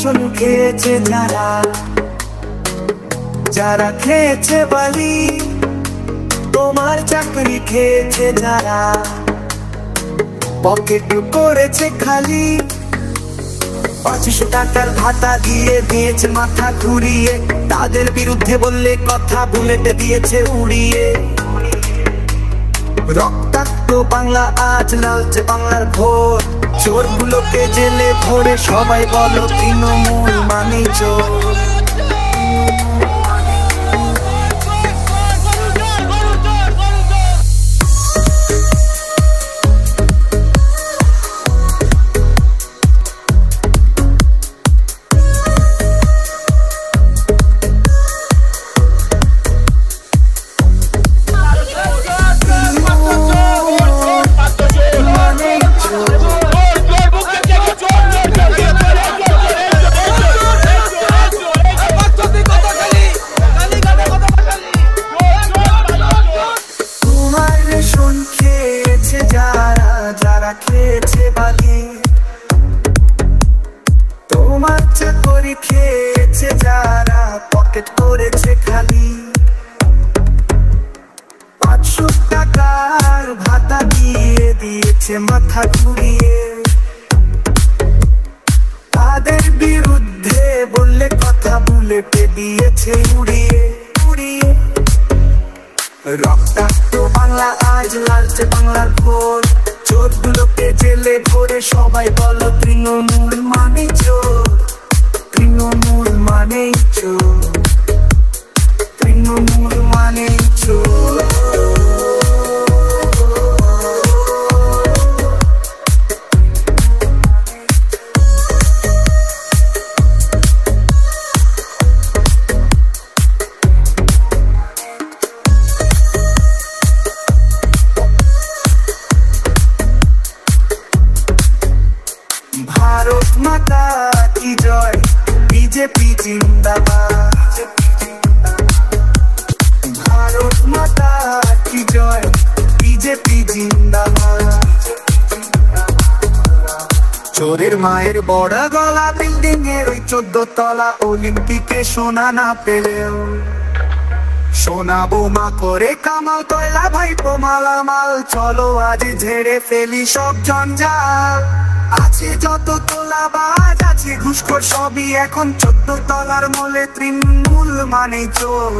শাসন খেয়েছে যারা, যারা খেয়েছে বালি, তোমার চাকরি খেয়েছে যারা, পকেট করেছে খালি। 500 টাকার ভাতা দিয়ে দিয়েছে মাথা ঘুরিয়ে, তাদের বিরুদ্ধে বললে কথা বুলেট দিয়েছে উড়িয়ে। রক্তাক্ত বাংলা আজ লালচে বাংলার ভোর, চোরগুলোকে জেলে ভরে সবাই বলো তৃণমূল মানে চোর। খেয়েছে বালি, তোমার চাকরি খেয়েছে যারা, পকেট করেছে খালি। 500 টাকার ভাতা দিয়ে দিয়েছে মাথা ঘুরিয়ে, তাদের বিরুদ্ধে বললে কথা বুলেটে দিয়েছে উড়িয়ে উড়িয়ে। রক্তাক্ত বাংলা আজ লালচে বাংলার ভোর, চোরগুলোকে জেলে ভরে সবাই বলো তৃণমূল মানে চোর, তৃণমূল মানে চোর, তৃণমূল মানে চোর। ভারত মাতা কি জয়, বিজেপি জিন্দাবাদ। ভারত মাতা কি জয়, বিজেপি জিন্দাবাদ। চোরের মায়ের বড় গলা, বিল্ডিং এর ওই 14 তলা, অলিম্পিকে সোনা না পেলেও সোনা বোমা করে কামাল কয়লা ভাইপো মালামাল। চলো আজ ঝেড়ে ফেলি সব জঞ্জাল, আছে যত তোলাবাজ আছে ঘুষখোর সবই এখন 14 তলার মোলে। তৃণমূল মানে চোর,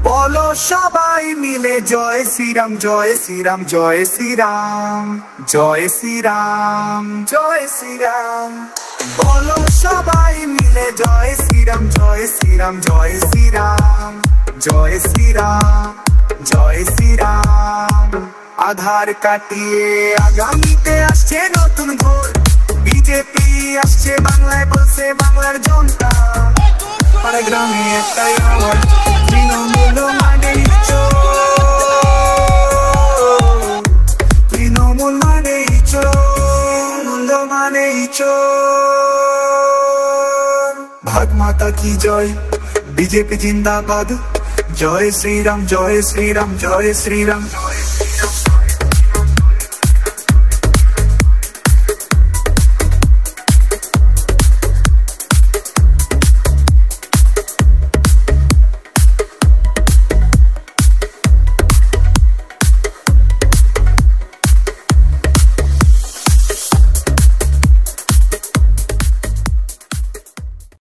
বলো সবাই মিলে জয় শ্রীরাম, জয় শ্রীরাম, জয় শ্রীরাম, জয় শ্রীরাম, জয় শ্রীরাম। বলো সবাই মিলে জয় শ্রীরাম, জয় শ্রীরাম, জয় শ্রীরাম, জয় শ্রীরাম, জয় শ্রীরাম। আধার কাটিয়ে আগামীতে আসছে নতুন ভোর, বিজেপি আসছে বাংলায় বলছে বাংলার জনতা। পাড়া গ্রামে একটাই আওয়াজ, তৃণমূল মানে চোর, তৃণমূল মানে চোর, মানে চোর। ভাগ মাতা কি জয়, বিজেপি জিন্দাবাদ। জয় শ্রীরাম, জয় শ্রীরাম, জয় শ্রীরাম।